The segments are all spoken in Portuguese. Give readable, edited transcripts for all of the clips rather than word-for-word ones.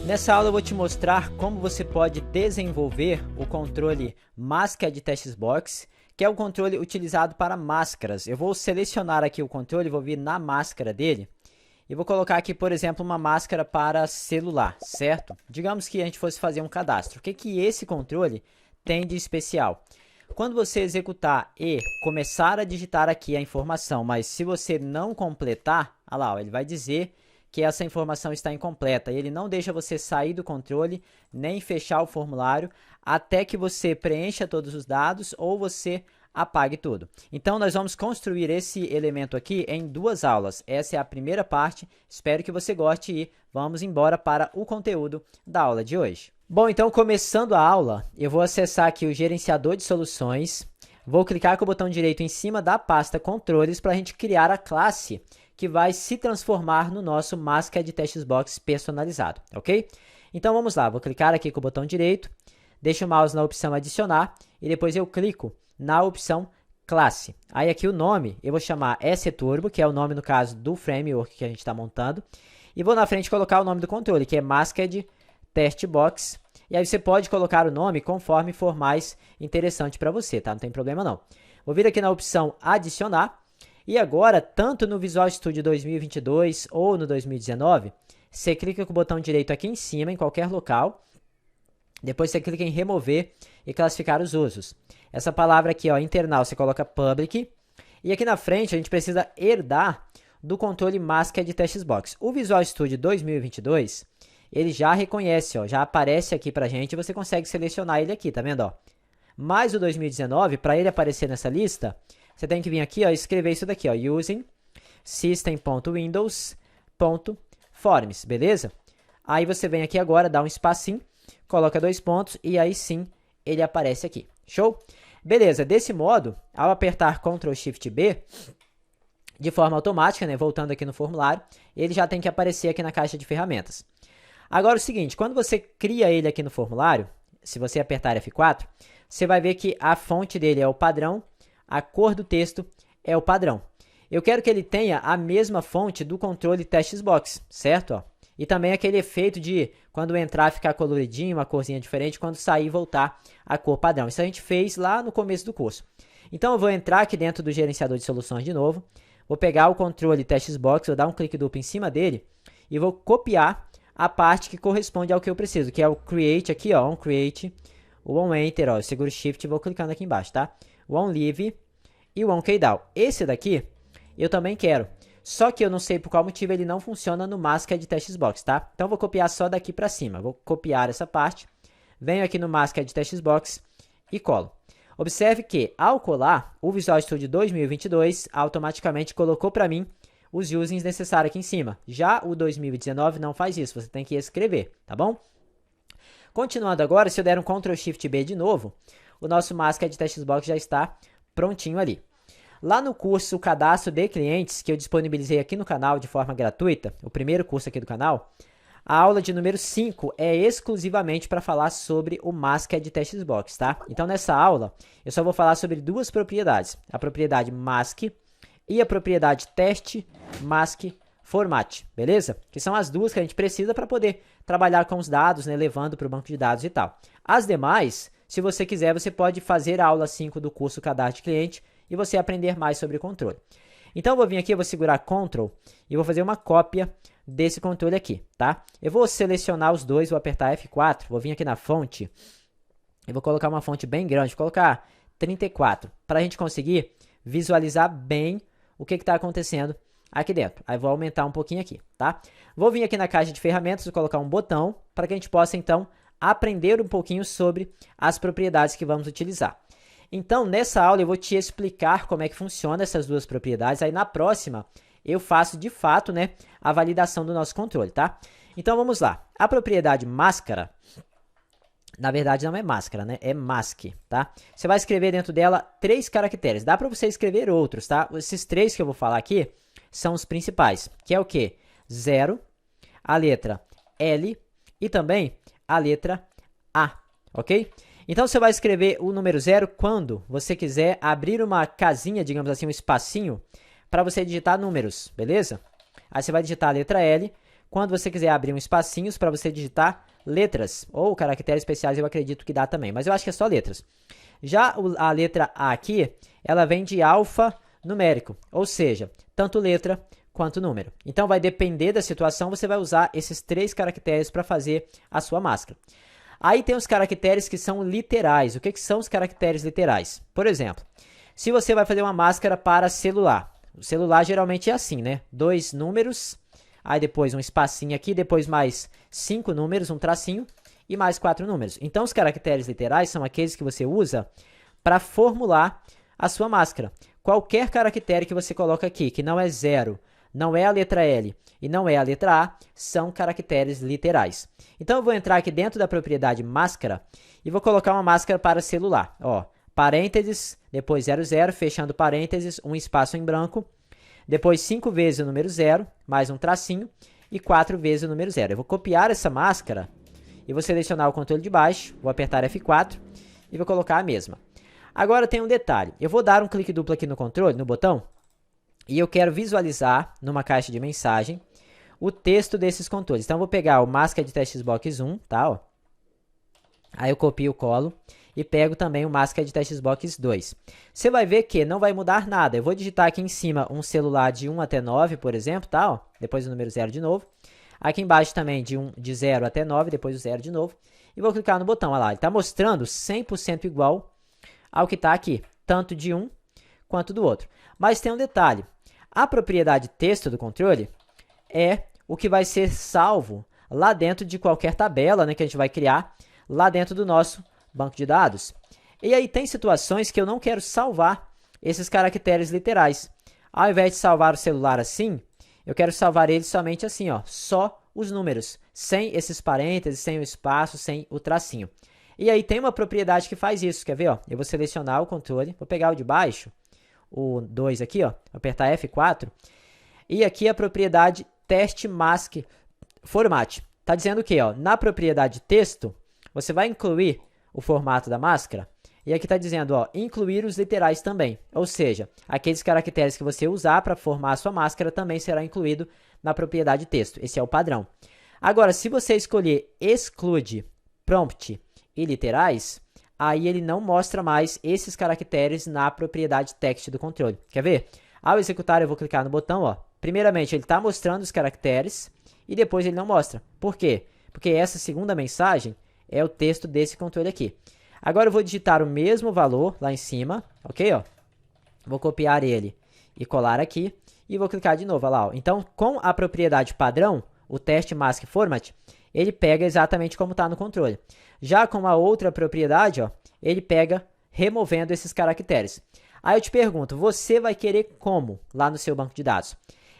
Nessa aula eu vou te mostrar como você pode desenvolver o controle Masked Testbox, que é o controle utilizado para máscaras. Eu vou selecionar aqui o controle, vou vir na máscara dele e vou colocar aqui, por exemplo, uma máscara para celular, certo? Digamos que a gente fosse fazer um cadastro. O que esse controle tem de especial? Quando você executar e começar a digitar aqui a informação, mas se você não completar, olha lá, ele vai dizer que essa informação está incompleta. Ele não deixa você sair do controle, nem fechar o formulário, até que você preencha todos os dados ou você apague tudo. Então, nós vamos construir esse elemento aqui em duas aulas. Essa é a primeira parte. Espero que você goste e vamos embora para o conteúdo da aula de hoje. Bom, então, começando a aula, eu vou acessar aqui o gerenciador de soluções. Vou clicar com o botão direito em cima da pasta controles para a gente criar a classe que vai se transformar no nosso Masked Testbox personalizado, ok? Então vamos lá, vou clicar aqui com o botão direito, deixo o mouse na opção adicionar e depois eu clico na opção classe. Aí aqui o nome eu vou chamar STurbo, que é o nome no caso do framework que a gente está montando, e vou na frente colocar o nome do controle, que é Masked Testbox, e aí você pode colocar o nome conforme for mais interessante para você, tá? Não tem problema não. Vou vir aqui na opção adicionar. E agora, tanto no Visual Studio 2022 ou no 2019, você clica com o botão direito aqui em cima, em qualquer local. Depois você clica em remover e classificar os usos. Essa palavra aqui, ó, internal, você coloca public. E aqui na frente, a gente precisa herdar do controle Masked Testbox. O Visual Studio 2022, ele já reconhece, ó, já aparece aqui pra gente e você consegue selecionar ele aqui, tá vendo? Ó? Mas o 2019, para ele aparecer nessa lista, você tem que vir aqui, ó, e escrever isso daqui, ó, using system.windows.forms, beleza? Aí você vem aqui agora, dá um espacinho, coloca 2 pontos e aí sim ele aparece aqui. Show? Beleza, desse modo, ao apertar Ctrl Shift B, de forma automática, né, voltando aqui no formulário, ele já tem que aparecer aqui na caixa de ferramentas. Agora o seguinte, quando você cria ele aqui no formulário, se você apertar F4, você vai ver que a fonte dele é o padrão, a cor do texto é o padrão. Eu quero que ele tenha a mesma fonte do controle Testbox, certo? Ó. E também aquele efeito de quando entrar ficar coloridinho, uma corzinha diferente, quando sair voltar a cor padrão. Isso a gente fez lá no começo do curso. Então eu vou entrar aqui dentro do gerenciador de soluções de novo, vou pegar o controle Testbox, vou dar um clique duplo em cima dele e vou copiar a parte que corresponde ao que eu preciso, que é o Create aqui, ó, Create, o OnEnter, ó, eu seguro Shift e vou clicando aqui embaixo, tá? O OnLeave e o OnKeyDown. Esse daqui eu também quero, só que eu não sei por qual motivo ele não funciona no Masked Testbox, tá? Então vou copiar só daqui para cima, vou copiar essa parte, venho aqui no Masked Testbox e colo. Observe que ao colar, o Visual Studio 2022 automaticamente colocou para mim os usings necessários aqui em cima. Já o 2019 não faz isso, você tem que escrever, tá bom? Continuando agora, se eu der um Ctrl Shift B de novo, o nosso Masked Testbox já está prontinho ali. Lá no curso Cadastro de Clientes, que eu disponibilizei aqui no canal de forma gratuita, o primeiro curso aqui do canal, a aula de número 5 é exclusivamente para falar sobre o Masked Testbox, tá? Então, nessa aula, eu só vou falar sobre duas propriedades, a propriedade Mask e a propriedade Test Mask Format, beleza? Que são as duas que a gente precisa para poder trabalhar com os dados, né, levando para o banco de dados e tal. As demais, se você quiser, você pode fazer a aula 5 do curso Cadastro de Cliente e você aprender mais sobre o controle. Então, eu vou vir aqui, eu vou segurar Ctrl e vou fazer uma cópia desse controle aqui, tá? Eu vou selecionar os dois, vou apertar F4, vou vir aqui na fonte, eu vou colocar uma fonte bem grande, vou colocar 34, para a gente conseguir visualizar bem o que está acontecendo aqui dentro. Aí vou aumentar um pouquinho aqui, tá? Vou vir aqui na caixa de ferramentas, vou colocar um botão para que a gente possa, então, aprender um pouquinho sobre as propriedades que vamos utilizar. Então, nessa aula eu vou te explicar como é que funciona essas duas propriedades, aí na próxima eu faço, de fato, né, a validação do nosso controle, tá? Então, vamos lá. A propriedade máscara, na verdade, não é máscara, né? É mask, tá? Você vai escrever dentro dela 3 caracteres. Dá para você escrever outros, tá? Esses 3 que eu vou falar aqui são os principais, que é o quê? 0, a letra L e também a letra A, ok? Então, você vai escrever o número 0 quando você quiser abrir uma casinha, digamos assim, um espacinho, para você digitar números, beleza? Aí você vai digitar a letra L. Quando você quiser abrir um espacinhos para você digitar letras ou caracteres especiais, eu acredito que dá também, mas eu acho que é só letras. Já a letra A aqui, ela vem de alfanumérico, ou seja, tanto letra quanto número. Então, vai depender da situação, você vai usar esses 3 caracteres para fazer a sua máscara. Aí tem os caracteres que são literais. O que são os caracteres literais? Por exemplo, se você vai fazer uma máscara para celular. O celular geralmente é assim, né? 2 números, aí depois um espacinho aqui, depois mais 5 números, um tracinho, e mais 4 números. Então, os caracteres literais são aqueles que você usa para formular a sua máscara. Qualquer caractere que você coloca aqui, que não é 0, não é a letra L e não é a letra A, são caracteres literais. Então, eu vou entrar aqui dentro da propriedade máscara e vou colocar uma máscara para celular. Ó, parênteses, depois 00, fechando parênteses, um espaço em branco, depois 5 vezes o número 0, mais um tracinho, e 4 vezes o número 0. Eu vou copiar essa máscara e vou selecionar o controle de baixo, vou apertar F4 e vou colocar a mesma. Agora tem um detalhe, eu vou dar um clique duplo aqui no controle, no botão, e eu quero visualizar numa caixa de mensagem o texto desses controles. Então, eu vou pegar o máscara de TextBox 1, tá? Ó. Aí eu copio, colo e pego também o máscara de TextBox 2. Você vai ver que não vai mudar nada. Eu vou digitar aqui em cima um celular de 1 até 9, por exemplo, tá? Ó. Depois o número 0 de novo. Aqui embaixo também de 0 até 9, depois o 0 de novo. E vou clicar no botão, olha lá. Ele está mostrando 100% igual ao que está aqui, tanto de um quanto do outro. Mas tem um detalhe. A propriedade texto do controle é o que vai ser salvo lá dentro de qualquer tabela, né, que a gente vai criar lá dentro do nosso banco de dados. E aí tem situações que eu não quero salvar esses caracteres literais. Ao invés de salvar o celular assim, eu quero salvar ele somente assim, ó, só os números, sem esses parênteses, sem o espaço, sem o tracinho. E aí tem uma propriedade que faz isso, quer ver? Ó? Eu vou selecionar o controle, vou pegar o de baixo, o 2 aqui, ó, apertar F4, e aqui a propriedade teste mask format. Está dizendo o quê? Ó? Na propriedade texto, você vai incluir o formato da máscara, e aqui está dizendo, ó, incluir os literais também. Ou seja, aqueles caracteres que você usar para formar a sua máscara também será incluído na propriedade texto. Esse é o padrão. Agora, se você escolher exclude prompt e literais, aí ele não mostra mais esses caracteres na propriedade text do controle. Quer ver? Ao executar, eu vou clicar no botão, ó. Primeiramente, ele está mostrando os caracteres e depois ele não mostra. Por quê? Porque essa segunda mensagem é o texto desse controle aqui. Agora eu vou digitar o mesmo valor lá em cima, ok? Ó. Vou copiar ele e colar aqui e vou clicar de novo, olha lá. Ó. Então, com a propriedade padrão, o teste mask format, ele pega exatamente como está no controle. Já com a outra propriedade, ó, ele pega removendo esses caracteres. Aí eu te pergunto, você vai querer como lá no seu banco de dados?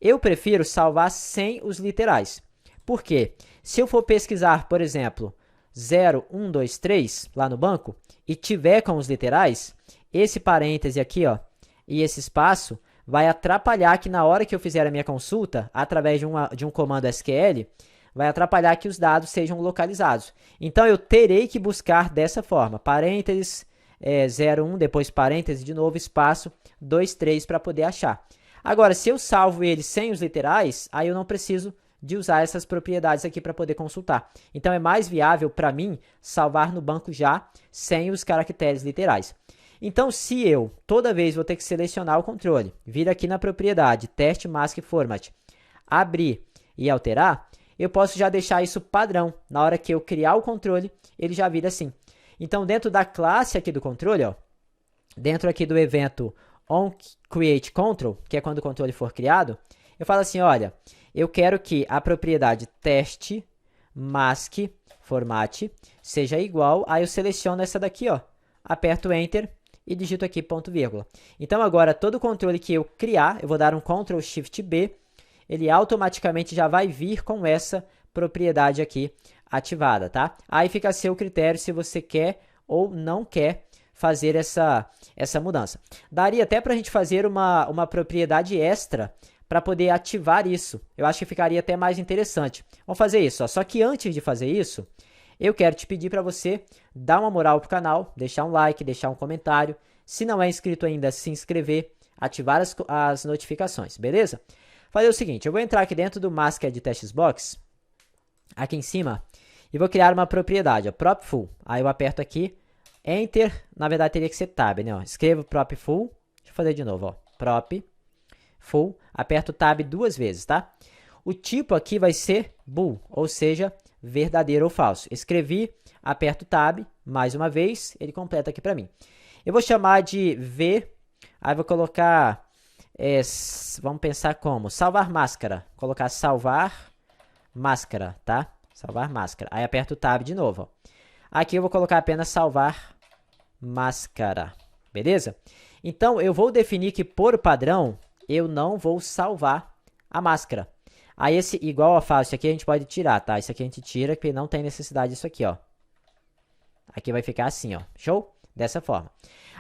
Eu prefiro salvar sem os literais. Por quê? Se eu for pesquisar, por exemplo, 0, 1, 2, 3 lá no banco e tiver com os literais, esse parêntese aqui, ó, e esse espaço vai atrapalhar que na hora que eu fizer a minha consulta, através de um comando SQL, vai atrapalhar que os dados sejam localizados. Então, eu terei que buscar dessa forma, parênteses, 0, 1, depois parêntese de novo, espaço, 2, 3 para poder achar. Agora, se eu salvo ele sem os literais, aí eu não preciso de usar essas propriedades aqui para poder consultar. Então, é mais viável para mim salvar no banco já sem os caracteres literais. Então, se eu toda vez vou ter que selecionar o controle, vir aqui na propriedade teste mask format, abrir e alterar, eu posso já deixar isso padrão. Na hora que eu criar o controle, ele já vira assim. Então, dentro da classe aqui do controle, ó, dentro aqui do evento onCreateControl, que é quando o controle for criado, eu falo assim, olha, eu quero que a propriedade teste mask format seja igual, aí eu seleciono essa daqui, ó, aperto Enter e digito aqui ponto vírgula. Então, agora, todo controle que eu criar, eu vou dar um Ctrl Shift B, ele automaticamente já vai vir com essa propriedade aqui ativada, tá? Aí fica a seu critério se você quer ou não quer fazer essa mudança. Daria até para a gente fazer uma propriedade extra para poder ativar isso. Eu acho que ficaria até mais interessante. Vamos fazer isso, ó. Só que antes de fazer isso, eu quero te pedir para você dar uma moral pro canal, deixar um like, deixar um comentário. Se não é inscrito ainda, se inscrever, ativar as notificações, beleza? fazer o seguinte, eu vou entrar aqui dentro do Masked Tests Box, aqui em cima, e vou criar uma propriedade, ó, prop full. Aí eu aperto aqui, Enter, na verdade teria que ser Tab, né? Ó. Escrevo prop full, deixa eu fazer de novo, ó, prop full, aperto Tab 2 vezes, tá? O tipo aqui vai ser bool, ou seja, verdadeiro ou falso. Escrevi, aperto Tab, mais uma vez, ele completa aqui para mim. Eu vou chamar de V, aí vou colocar, vamos pensar como, salvar máscara, colocar salvar máscara, tá? Salvar máscara, aí aperto o Tab de novo, ó. Aqui eu vou colocar apenas salvar máscara, beleza? Então, eu vou definir que por padrão, eu não vou salvar a máscara. Aí esse igual a falso aqui a gente pode tirar, tá? Isso aqui a gente tira, porque não tem necessidade disso aqui, ó. Aqui vai ficar assim, ó. Show? Dessa forma.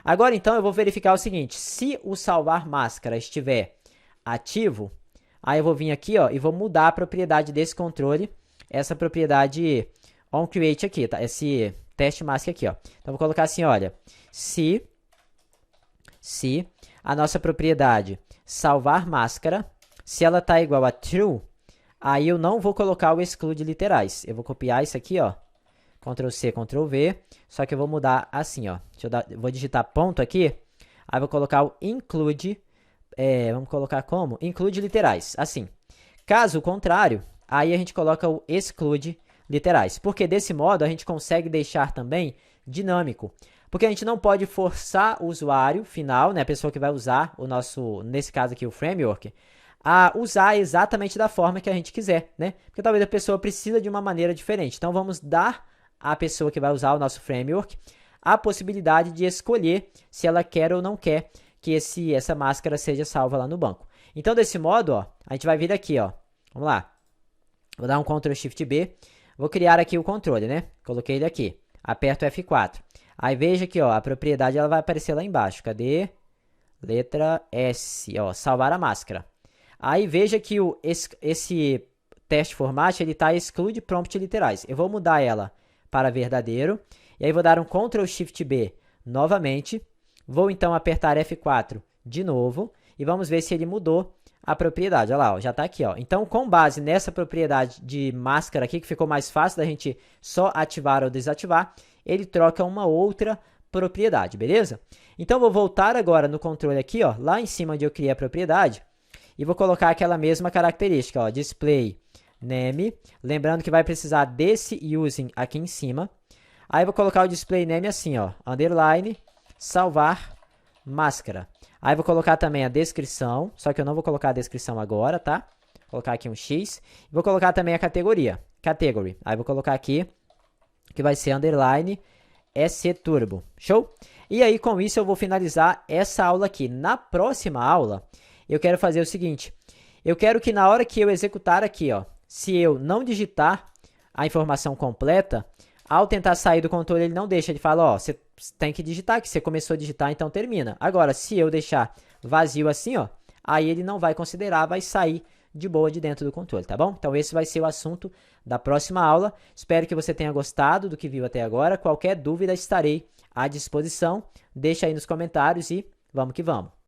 Agora, então, eu vou verificar o seguinte. Se o salvar máscara estiver ativo, aí eu vou vir aqui, ó, e vou mudar a propriedade desse controle. Essa propriedade onCreate aqui, tá? Esse teste mask aqui, ó. Então, eu vou colocar assim, olha. Se a nossa propriedade salvar máscara, se ela tá igual a true, aí eu não vou colocar o exclude literais. Eu vou copiar isso aqui, ó. Ctrl C, Ctrl V, só que eu vou mudar assim, ó. Eu vou digitar ponto aqui, aí vou colocar o include, vamos colocar como? Include literais, assim. Caso contrário, aí a gente coloca o exclude literais, porque desse modo a gente consegue deixar também dinâmico. Porque a gente não pode forçar o usuário final, né, a pessoa que vai usar o nosso, nesse caso aqui, o framework, a usar exatamente da forma que a gente quiser, né? Porque talvez a pessoa precisa de uma maneira diferente. Então, vamos dar à pessoa que vai usar o nosso framework a possibilidade de escolher se ela quer ou não quer que essa máscara seja salva lá no banco. Então, desse modo, ó, a gente vai vir aqui, ó. Vamos lá. Vou dar um Ctrl Shift B. Vou criar aqui o controle, né? Coloquei ele aqui. Aperto F4. Aí veja que, ó, a propriedade ela vai aparecer lá embaixo. Cadê? Letra S, ó, salvar a máscara. Aí veja que esse teste format ele tá exclude prompt literais. Eu vou mudar ela para verdadeiro. E aí vou dar um Ctrl Shift B novamente. Vou então apertar F4 de novo. E vamos ver se ele mudou a propriedade. Olha lá, ó, já está aqui, ó. Então, com base nessa propriedade de máscara aqui, que ficou mais fácil da gente só ativar ou desativar, ele troca uma outra propriedade, beleza? Então, vou voltar agora no controle aqui, ó, lá em cima onde eu criei a propriedade, e vou colocar aquela mesma característica, ó, display name, lembrando que vai precisar desse using aqui em cima. Aí, vou colocar o display name assim, ó, underline, salvar máscara. Aí vou colocar também a descrição, só que eu não vou colocar a descrição agora, tá? Vou colocar aqui um X. Vou colocar também a categoria, category. Aí vou colocar aqui, que vai ser underline SC Turbo. Show? E aí, com isso, eu vou finalizar essa aula aqui. Na próxima aula, eu quero fazer o seguinte. Eu quero que na hora que eu executar aqui, ó, se eu não digitar a informação completa, ao tentar sair do controle, ele não deixa. Ele fala, ó, você tem que digitar, que você começou a digitar, então termina. Agora, se eu deixar vazio assim, ó, aí ele não vai considerar, vai sair de boa de dentro do controle, tá bom? Então, esse vai ser o assunto da próxima aula. Espero que você tenha gostado do que viu até agora. Qualquer dúvida, estarei à disposição. Deixa aí nos comentários e vamos que vamos.